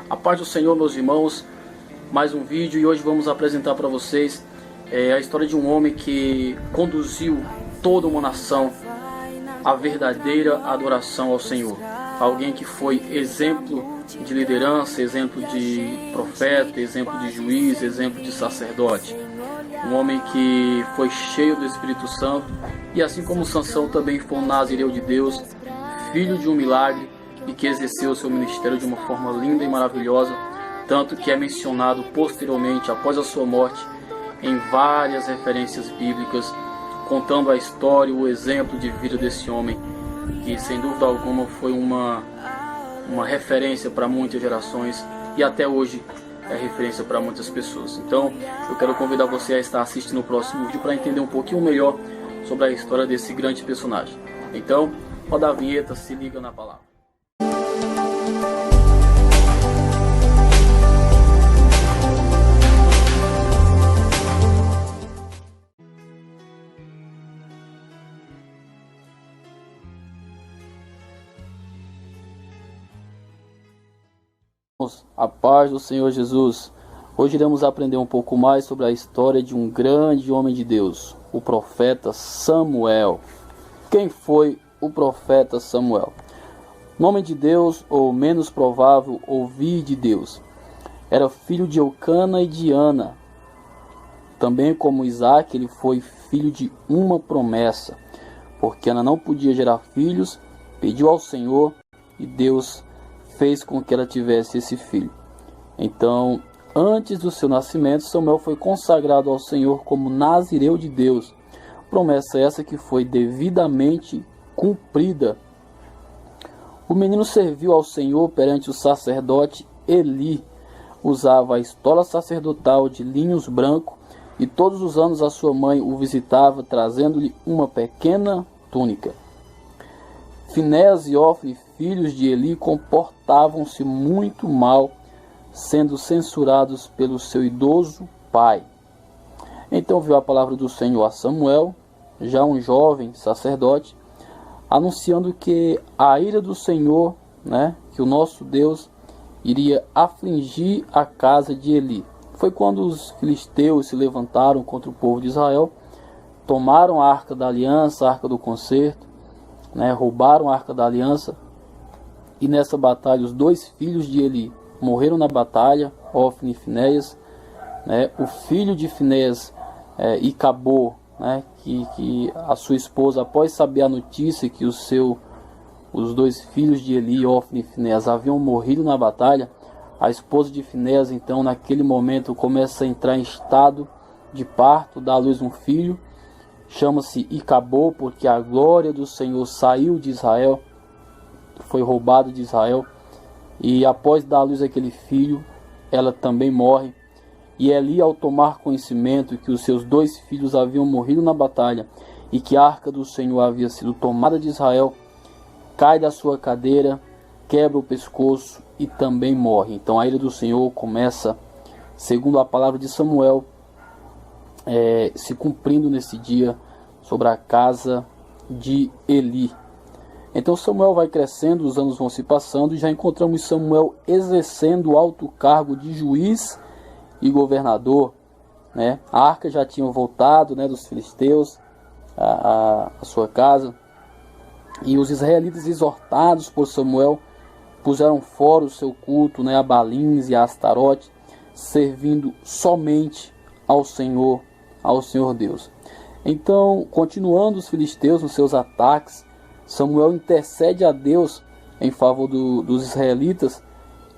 A paz do Senhor, meus irmãos, mais um vídeo e hoje vamos apresentar para vocês a história de um homem que conduziu toda uma nação à verdadeira adoração ao Senhor. Alguém que foi exemplo de liderança, exemplo de profeta, exemplo de juiz, exemplo de sacerdote. Um homem que foi cheio do Espírito Santo e assim como Sansão também foi um nazireu de Deus, filho de um milagre e que exerceu o seu ministério de uma forma linda e maravilhosa, tanto que é mencionado posteriormente, após a sua morte, em várias referências bíblicas, contando a história, o exemplo de vida desse homem, que sem dúvida alguma foi uma referência para muitas gerações e até hoje é referência para muitas pessoas. Então, eu quero convidar você a estar assistindo o próximo vídeo para entender um pouquinho melhor sobre a história desse grande personagem. Então, roda a vinheta, se liga na palavra. A paz do Senhor Jesus. Hoje iremos aprender um pouco mais sobre a história de um grande homem de Deus, o profeta Samuel. Quem foi o profeta Samuel? Nome de Deus, ou menos provável, ouvir de Deus. Era filho de Eucana e de Ana. Também como Isaac, ele foi filho de uma promessa, porque Ana não podia gerar filhos, pediu ao Senhor e Deus fez com que ela tivesse esse filho. Então, antes do seu nascimento, Samuel foi consagrado ao Senhor como nazireu de Deus. Promessa essa que foi devidamente cumprida. O menino serviu ao Senhor perante o sacerdote Eli. Usava a estola sacerdotal de linhos branco e todos os anos a sua mãe o visitava, trazendo-lhe uma pequena túnica. Finéas e Ofne, filhos de Eli, comportavam-se muito mal, sendo censurados pelo seu idoso pai. Então veio a palavra do Senhor a Samuel, já um jovem sacerdote, anunciando que a ira do Senhor, que o nosso Deus iria afligir a casa de Eli. Foi quando os filisteus se levantaram contra o povo de Israel, tomaram a arca da aliança, a arca do concerto, roubaram a arca da aliança, e nessa batalha os dois filhos de Eli morreram na batalha, Ofne e Finéias. O filho de Finéias, Icabô, que a sua esposa, após saber a notícia que os dois filhos de Eli, Ofne e Finéias, haviam morrido na batalha, a esposa de Finéias, então, naquele momento, começa a entrar em estado de parto, dá à luz um filho, chama-se Icabô, porque a glória do Senhor saiu de Israel, foi roubado de Israel, e após dar à luz aquele filho, ela também morre. E Eli, ao tomar conhecimento que os seus dois filhos haviam morrido na batalha e que a arca do Senhor havia sido tomada de Israel, cai da sua cadeira, quebra o pescoço e também morre. Então a ira do Senhor começa, segundo a palavra de Samuel, se cumprindo nesse dia sobre a casa de Eli. Então Samuel vai crescendo, os anos vão se passando e já encontramos Samuel exercendo o alto cargo de juiz e governador. A arca já tinha voltado dos filisteus à sua casa, e os israelitas, exortados por Samuel, puseram fora o seu culto a Baalins e a Astarote, servindo somente ao Senhor Deus. Então, continuando os filisteus nos seus ataques, Samuel intercede a Deus em favor dos israelitas,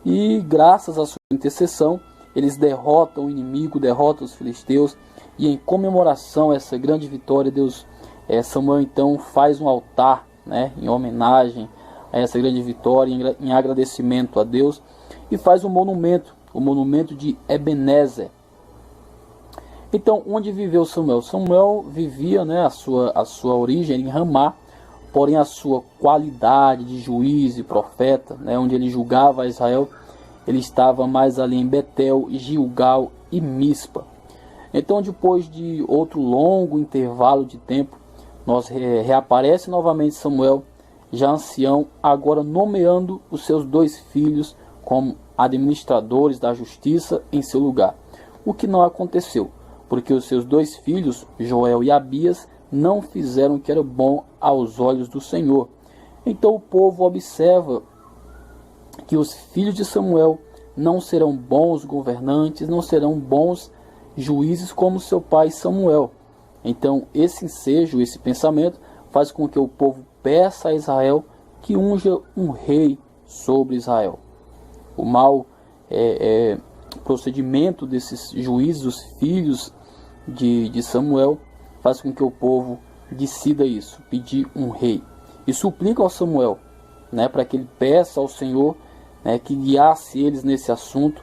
e graças à sua intercessão eles derrotam o inimigo, derrotam os filisteus, e em comemoração a essa grande vitória, Samuel então faz um altar em homenagem a essa grande vitória, em agradecimento a Deus, e faz um monumento, o monumento de Ebenezer. Então, onde viveu Samuel? Samuel vivia a sua origem em Ramá, porém a sua qualidade de juiz e profeta, onde ele julgava Israel, ele estava mais ali em Betel, Gilgal e Mispa. Então, depois de outro longo intervalo de tempo, reaparece novamente Samuel, já ancião, agora nomeando os seus dois filhos como administradores da justiça em seu lugar, o que não aconteceu, porque os seus 2 filhos, Joel e Abias, não fizeram o que era bom aos olhos do Senhor. Então o povo observa que os filhos de Samuel não serão bons governantes, não serão bons juízes como seu pai Samuel. Então esse ensejo, esse pensamento, faz com que o povo peça a Israel que unja um rei sobre Israel. O mau procedimento desses juízes, os filhos de Samuel, faz com que o povo decida isso, pedir um rei. E suplica ao Samuel, para que ele peça ao Senhor, que guiasse eles nesse assunto.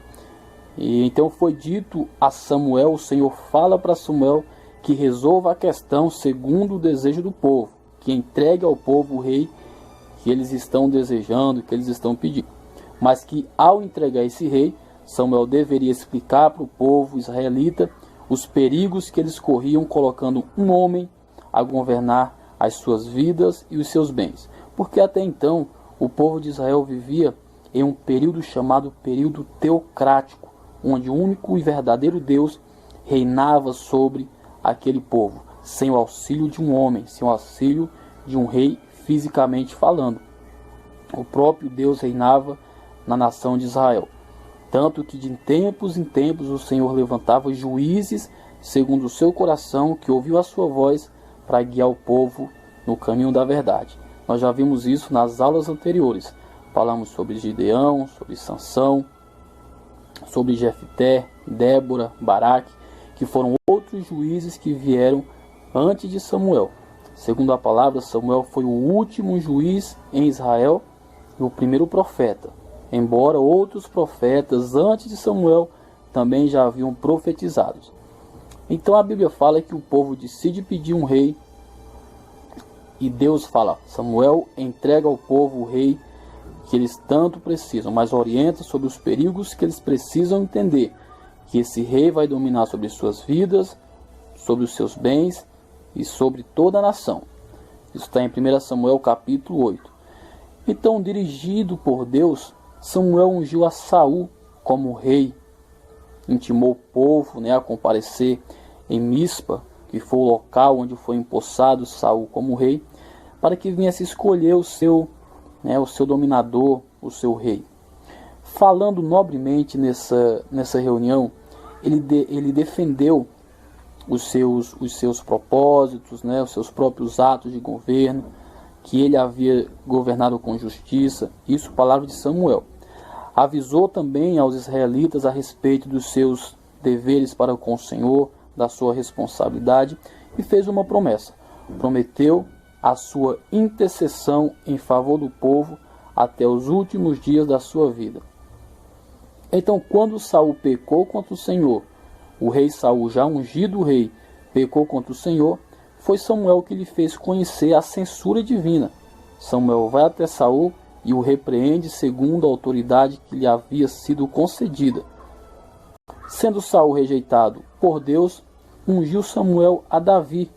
E então foi dito a Samuel, o Senhor fala para Samuel que resolva a questão segundo o desejo do povo, que entregue ao povo o rei que eles estão desejando, que eles estão pedindo. Mas que ao entregar esse rei, Samuel deveria explicar para o povo israelita os perigos que eles corriam colocando um homem a governar as suas vidas e os seus bens. Porque até então o povo de Israel vivia em um período chamado período teocrático, onde o único e verdadeiro Deus reinava sobre aquele povo, sem o auxílio de um homem, sem o auxílio de um rei fisicamente falando. O próprio Deus reinava na nação de Israel. Tanto que de tempos em tempos o Senhor levantava juízes segundo o seu coração, que ouviu a sua voz para guiar o povo no caminho da verdade. Nós já vimos isso nas aulas anteriores. Falamos sobre Gideão, sobre Sansão, sobre Jefté, Débora, Baraque, que foram outros juízes que vieram antes de Samuel. Segundo a palavra, Samuel foi o último juiz em Israel e o primeiro profeta, embora outros profetas antes de Samuel também já haviam profetizado. Então a Bíblia fala que o povo decide pedir um rei e Deus fala: Samuel entrega ao povo o rei que eles tanto precisam, mas orienta sobre os perigos que eles precisam entender, que esse rei vai dominar sobre suas vidas, sobre os seus bens e sobre toda a nação. Isso está em 1 Samuel capítulo 8. Então, dirigido por Deus, Samuel ungiu a Saul como rei, intimou o povo a comparecer em Mispa, que foi o local onde foi empossado Saul como rei, para que viesse escolher o seu dominador, o seu rei. Falando nobremente nessa reunião, ele defendeu os seus propósitos, os seus próprios atos de governo, que ele havia governado com justiça. Isso, palavra de Samuel. Avisou também aos israelitas a respeito dos seus deveres para com o Senhor, da sua responsabilidade, e fez uma promessa. Prometeu a sua intercessão em favor do povo até os últimos dias da sua vida. Então, quando Saul pecou contra o Senhor, o rei Saul, já ungido rei, pecou contra o Senhor, foi Samuel que lhe fez conhecer a censura divina. Samuel vai até Saul e o repreende segundo a autoridade que lhe havia sido concedida. Sendo Saul rejeitado por Deus, ungiu Samuel a Davi.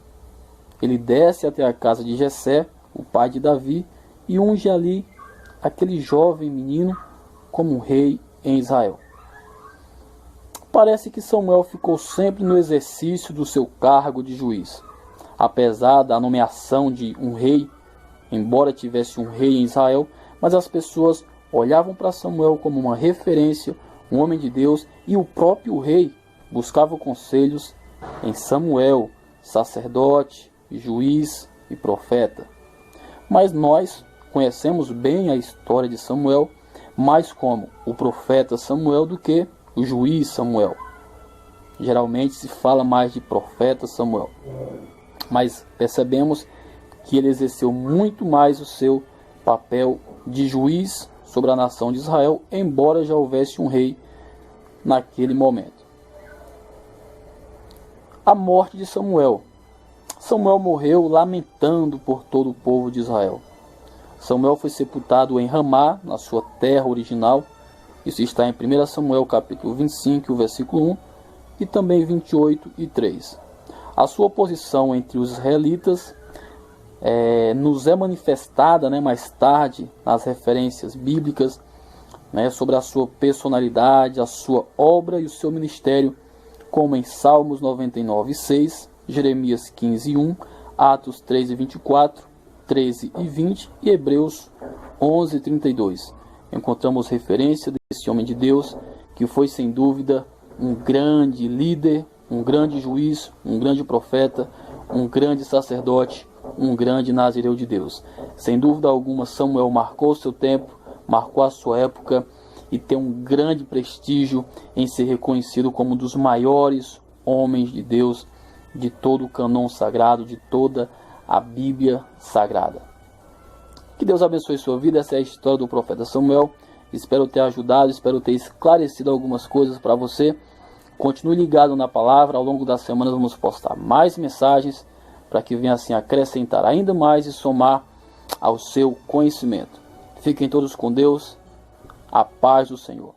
Ele desce até a casa de Jessé, o pai de Davi, e unge ali aquele jovem menino como rei em Israel. Parece que Samuel ficou sempre no exercício do seu cargo de juiz. Apesar da nomeação de um rei, embora tivesse um rei em Israel, mas as pessoas olhavam para Samuel como uma referência, um homem de Deus, e o próprio rei buscava conselhos em Samuel, sacerdote, juiz e profeta. Mas nós conhecemos bem a história de Samuel, mais como o profeta Samuel do que o juiz Samuel. Geralmente se fala mais de profeta Samuel, mas percebemos que ele exerceu muito mais o seu papel de juiz sobre a nação de Israel, embora já houvesse um rei naquele momento. A morte de Samuel. Samuel morreu lamentando por todo o povo de Israel. Samuel foi sepultado em Ramá, na sua terra original. Isso está em 1 Samuel capítulo 25, versículo 1, e também 28 e 3. A sua posição entre os israelitas nos é manifestada mais tarde nas referências bíblicas, né, sobre a sua personalidade, a sua obra e o seu ministério, como em Salmos 99:6, Jeremias 15:1, Atos 3:24, 13 e 20 e Hebreus 11:32. Encontramos referência desse homem de Deus, que foi sem dúvida um grande líder, um grande juiz, um grande profeta, um grande sacerdote, um grande nazireu de Deus. Sem dúvida alguma, Samuel marcou seu tempo, marcou a sua época e tem um grande prestígio em ser reconhecido como um dos maiores homens de Deus de todo o cânon sagrado, de toda a Bíblia Sagrada. Que Deus abençoe sua vida. Essa é a história do profeta Samuel. Espero ter ajudado, espero ter esclarecido algumas coisas para você. Continue ligado na palavra. Ao longo das semanas vamos postar mais mensagens para que venha assim acrescentar ainda mais e somar ao seu conhecimento. Fiquem todos com Deus. A paz do Senhor.